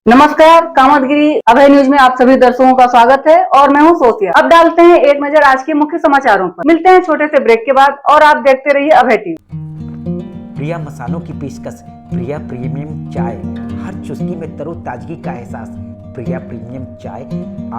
नमस्कार, कामतगिरी अभय न्यूज में आप सभी दर्शकों का स्वागत है और मैं हूं सोफिया। अब डालते हैं एक नजर आज के मुख्य समाचारों पर। मिलते हैं छोटे से ब्रेक के बाद और आप देखते रहिए अभय टीवी। प्रिया मसालों की पेशकश, प्रिया प्रीमियम चाय, हर चुस्की में तरोताजगी का एहसास। प्रिया प्रीमियम चाय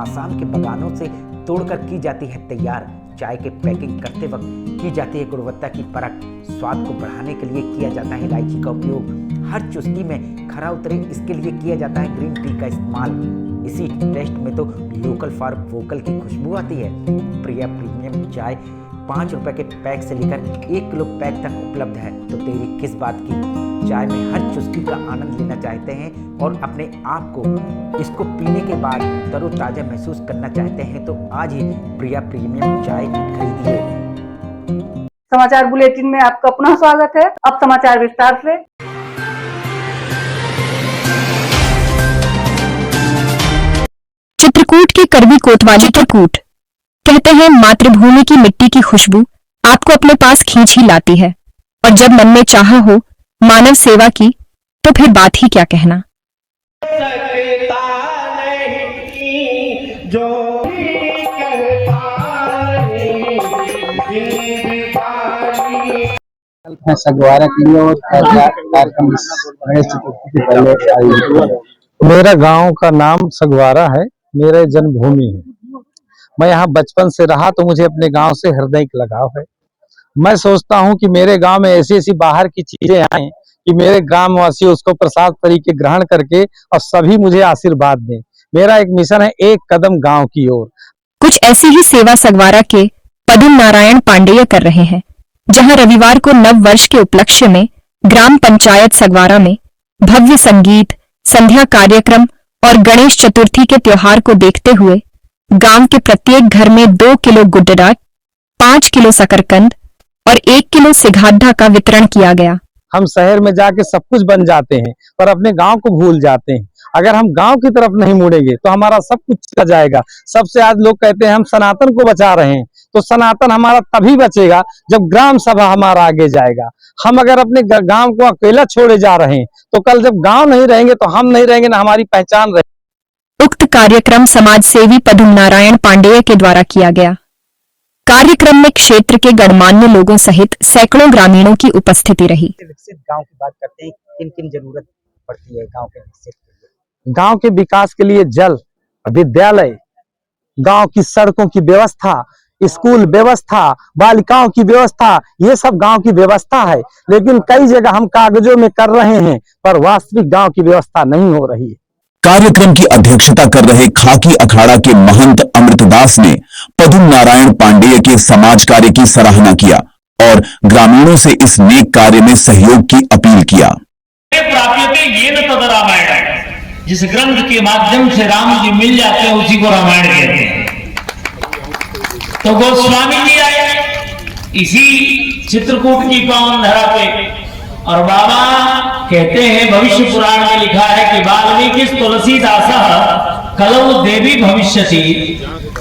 आसाम के बगानों से तोड़कर की जाती है तैयार। चाय के पैकिंग करते वक्त की जाती है गुणवत्ता की परख। स्वाद को बढ़ाने के लिए किया जाता है इलायची का उपयोग। हर चुस्की में खरा उतरे इसके लिए किया जाता है ग्रीन टी का इस्तेमाल। इसी टेस्ट में तो लोकल फॉर वोकल की खुशबू आती है। प्रिया प्रीमियम चाय 5 रुपए के पैक से लेकर 1 किलो पैक तक उपलब्ध है। तो देरी किस बात की, चाय में हर चुस्की का आनंद लेना चाहते हैं और अपने आप को इसको पीने के बाद तरोताजा महसूस करना चाहते हैं तो आज ही प्रिया प्रीमियम चाय खरीदिए। समाचार बुलेटिन में आपका पुनः स्वागत है। अब समाचार विस्तार से। चित्रकूट के करवी कोतवाली चित्रकूट कहते हैं मातृभूमि की मिट्टी की खुशबू आपको अपने पास खींच ही लाती है, और जब मन में चाह हो मानव सेवा की तो फिर बात ही क्या कहना। सगवारा के लिए और कार्यक्रम गणेश चतुर्थी के पहले आयोजित हुआ। मेरा गांव का नाम सगवारा है, मेरा जन्मभूमि है। मैं यहाँ बचपन से रहा तो मुझे अपने गांव से हृदय का लगाव है। मैं सोचता हूँ कि मेरे गांव में ऐसी ऐसी बाहर की चीजें आए कि मेरे ग्राम वासी उसको प्रसाद तरीके ग्रहण करके और सभी मुझे आशीर्वाद दें। मेरा एक मिशन है, एक कदम गांव की ओर। कुछ ऐसी ही सेवा सगवारा के पदम नारायण पांडेय कर रहे हैं, जहां रविवार को नव वर्ष के उपलक्ष्य में ग्राम पंचायत सगवारा में भव्य संगीत, संध्या कार्यक्रम और गणेश चतुर्थी के त्योहार को देखते हुए गांव के प्रत्येक घर में 2 किलो गुड्डराट, 5 किलो शकरकंद और 1 किलो सिघाद्धा का वितरण किया गया। हम शहर में जाके सब कुछ बन जाते हैं पर अपने गांव को भूल जाते हैं। अगर हम गांव की तरफ नहीं मुड़ेंगे तो हमारा सब कुछ चला जाएगा। सबसे आज लोग कहते हैं हम सनातन को बचा रहे हैं, तो सनातन हमारा तभी बचेगा जब ग्राम सभा हमारा आगे जाएगा। हम अगर अपने गांव को अकेला छोड़े जा रहे हैं तो कल जब गांव नहीं रहेंगे तो हम नहीं रहेंगे, ना हमारी पहचान रहेगी। उक्त कार्यक्रम समाज सेवी पदम नारायण पांडेय के द्वारा किया गया। कार्यक्रम में क्षेत्र के गणमान्य लोगों सहित सैकड़ों ग्रामीणों की उपस्थिति रही। विकसित गांव की बात करते हैं, किन किन जरूरत पड़ती है गांव के विकसित के लिए? गांव के विकास के लिए जल, विद्यालय, गांव की सड़कों की व्यवस्था, स्कूल व्यवस्था, बालिकाओं की व्यवस्था, ये सब गांव की व्यवस्था है। लेकिन कई जगह हम कागजों में कर रहे हैं पर वास्तविक गांव की व्यवस्था नहीं हो रही है। कार्यक्रम की अध्यक्षता कर रहे खाकी अखाड़ा के महंत अमृतदास ने पदम नारायण पांडेय के समाज कार्य की सराहना किया और ग्रामीणों से इस नेक कार्य में सहयोग की अपील किया। प्राप्यते ये न तद रामायण, जिस ग्रंथ के माध्यम से राम जी मिल जाते हैं उसी को रामायण कहते हैं। तो गोस्वामी जी आए इसी चित्रकूट की पावन धरा पे और बाबा कहते हैं भविष्य पुराण में लिखा है कि वाल्मीकि तुलसीदास कलौ देवी भविष्यति।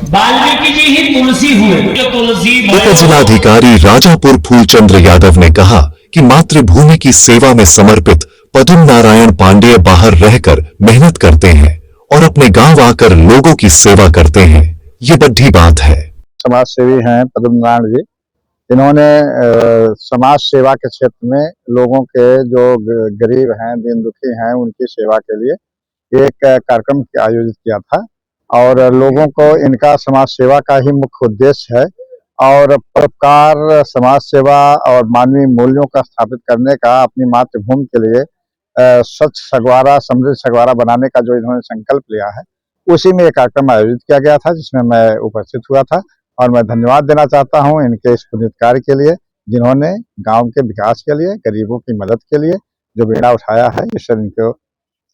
वाल्मीकि जी ही तुलसी हुए। तुलसी उप जिलाधिकारी राजापुर फूलचंद्र यादव ने कहा कि मातृभूमि की सेवा में समर्पित पदम नारायण पांडेय बाहर रहकर मेहनत करते हैं और अपने गांव आकर लोगों की सेवा करते हैं। ये बड़ी बात है। समाज सेवी हैं पदम नारायण जी। इन्होंने समाज सेवा के क्षेत्र में लोगों के जो गरीब हैं, दीन दुखी हैं, उनकी सेवा के लिए एक कार्यक्रम आयोजित किया था और लोगों को इनका समाज सेवा का ही मुख्य उद्देश्य है और परोपकार, समाज सेवा और मानवीय मूल्यों का स्थापित करने का अपनी मातृभूमि के लिए स्वच्छ सगवारा, समृद्ध सगवारा बनाने का जो इन्होंने संकल्प लिया है, उसी में एक कार्यक्रम आयोजित किया गया था जिसमें मैं उपस्थित हुआ था। और मैं धन्यवाद देना चाहता हूं इनके इस पुनीत कार्य के लिए, जिन्होंने गांव के विकास के लिए, गरीबों की मदद के लिए जो बीड़ा उठाया है, ईश्वर इनको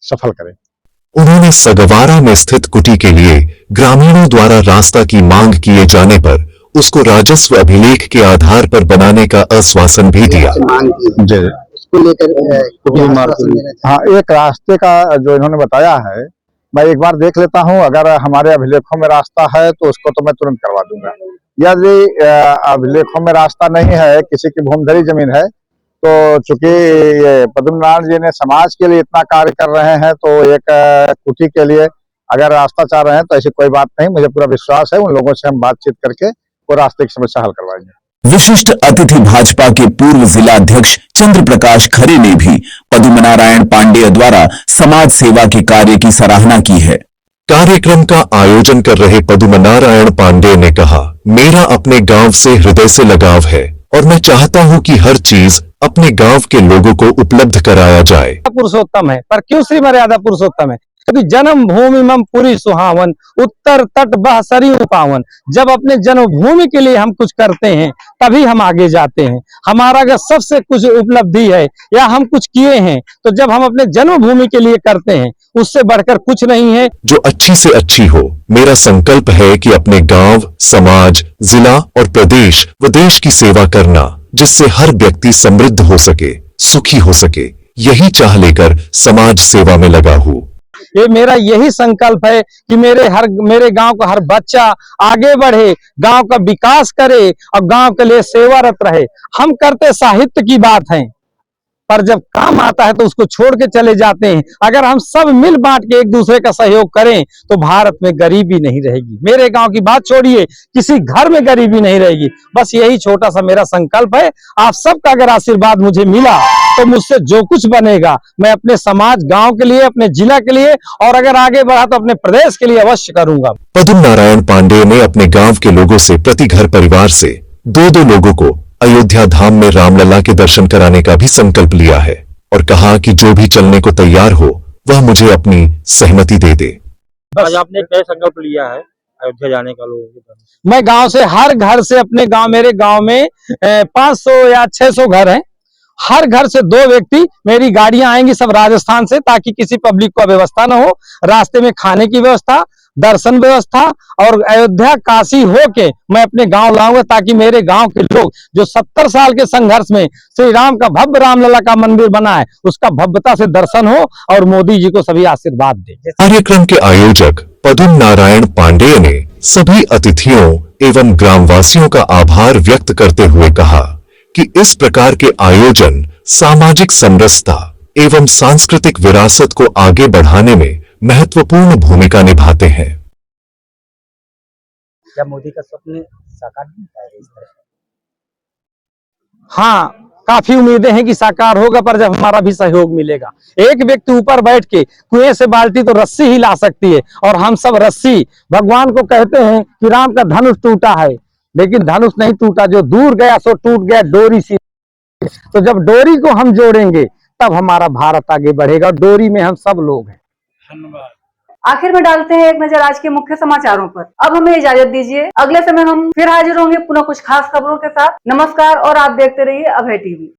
सफल करे। उन्होंने सगवारा में स्थित कुटी के लिए ग्रामीणों द्वारा रास्ता की मांग किए जाने पर उसको राजस्व अभिलेख के आधार पर बनाने का आश्वासन भी दिया। इसको लेकर हाँ, एक रास्ते का जो इन्होंने बताया है मैं एक बार देख लेता हूं। अगर हमारे अभिलेखों में रास्ता है तो उसको तो मैं तुरंत करवा दूंगा। यदि अभिलेखों में रास्ता नहीं है, किसी की भूमिधरी जमीन है, तो चूंकि ये पद्मनारायण जी ने समाज के लिए इतना कार्य कर रहे हैं, तो एक कुटी के लिए अगर रास्ता चाह रहे हैं तो ऐसी कोई बात नहीं। मुझे पूरा विश्वास है उन लोगों से हम बातचीत करके वो रास्ते की समस्या हल करवाएंगे। विशिष्ट अतिथि भाजपा के पूर्व जिला अध्यक्ष चंद्र प्रकाश खरे ने भी पद्मनारायण पांडेय द्वारा समाज सेवा के कार्य की सराहना की है। कार्यक्रम का आयोजन कर रहे पद्मनारायण पांडेय ने कहा, मेरा अपने गांव से हृदय से लगाव है और मैं चाहता हूं कि हर चीज अपने गांव के लोगों को उपलब्ध कराया जाए। पुरुषोत्तम है, पर क्यों श्री मर्यादा पुरुषोत्तम है? क्योंकि जन्म भूमि मम पुरी सुहावन, उत्तर तट बह सरयू पावन। जब अपने जन्मभूमि के लिए हम कुछ करते हैं तभी हम आगे जाते हैं। हमारा अगर सबसे कुछ उपलब्धि है या हम कुछ किए हैं तो जब हम अपने जन्मभूमि के लिए करते हैं, उससे बढ़कर कुछ नहीं है। जो अच्छी से अच्छी हो। मेरा संकल्प है कि अपने गांव, समाज, जिला और प्रदेश व देश की सेवा करना, जिससे हर व्यक्ति समृद्ध हो सके, सुखी हो सके। यही चाह लेकर समाज सेवा में लगा हूं। ये मेरा यही संकल्प है कि मेरे गांव का हर बच्चा आगे बढ़े, गांव का विकास करे और गांव के लिए सेवारत रहे। हम करते साहित्य की बात है, पर जब काम आता है तो उसको छोड़ के चले जाते हैं। अगर हम सब मिल बांट के एक दूसरे का सहयोग करें तो भारत में गरीबी नहीं रहेगी। मेरे गांव की बात छोड़िए, किसी घर में गरीबी नहीं रहेगी। बस यही छोटा सा मेरा संकल्प है। आप सबका अगर आशीर्वाद मुझे मिला तो मुझसे जो कुछ बनेगा मैं अपने समाज, गांव के लिए, अपने जिला के लिए और अगर आगे बढ़ा तो अपने प्रदेश के लिए अवश्य करूंगा। पद्मनारायण पांडेय ने अपने गांव के लोगों से प्रति घर परिवार से 2-2 लोगों को अयोध्या धाम में रामलला के दर्शन कराने का भी संकल्प लिया है और कहा कि जो भी चलने को तैयार हो वह मुझे अपनी सहमति दे दे। आज आपने क्या संकल्प लिया है अयोध्या जाने का लोगों को? मैं गांव से, हर घर से, अपने गांव, मेरे गांव में 500 या 600 घर हैं। हर घर से 2 व्यक्ति, मेरी गाड़ियां आएंगी सब राजस्थान से, ताकि किसी पब्लिक को व्यवस्था न हो। रास्ते में खाने की व्यवस्था, दर्शन व्यवस्था और अयोध्या काशी होके मैं अपने गांव लाऊंगा, ताकि मेरे गांव के लोग जो 70 साल के संघर्ष में श्री राम का भव्य रामलला का मंदिर बना है, उसका भव्यता से दर्शन हो और मोदी जी को सभी आशीर्वाद दे। कार्यक्रम के आयोजक पद्मनारायण पांडेय ने सभी अतिथियों एवं ग्रामवासियों का आभार व्यक्त करते हुए कहा कि इस प्रकार के आयोजन सामाजिक समरसता एवं सांस्कृतिक विरासत को आगे बढ़ाने में महत्वपूर्ण भूमिका निभाते हैं। क्या मोदी का स्वप्न साकार नहीं होता इस तरह? हाँ, काफी उम्मीदें हैं कि साकार होगा, पर जब हमारा भी सहयोग मिलेगा। एक व्यक्ति ऊपर बैठ के कुएं से बाल्टी तो रस्सी ही ला सकती है, और हम सब रस्सी, भगवान को कहते हैं कि राम का धनुष टूटा है, लेकिन धनुष नहीं टूटा, जो दूर गया सो टूट गया, डोरी सी। तो जब डोरी को हम जोड़ेंगे तब हमारा भारत आगे बढ़ेगा। डोरी में हम सब लोग हैं। धन्यवाद। आखिर में डालते हैं एक नजर आज के मुख्य समाचारों पर। अब हमें इजाजत दीजिए, अगले समय हम फिर हाजिर होंगे पुनः कुछ खास खबरों के साथ। नमस्कार और आप देखते रहिए अभय टीवी।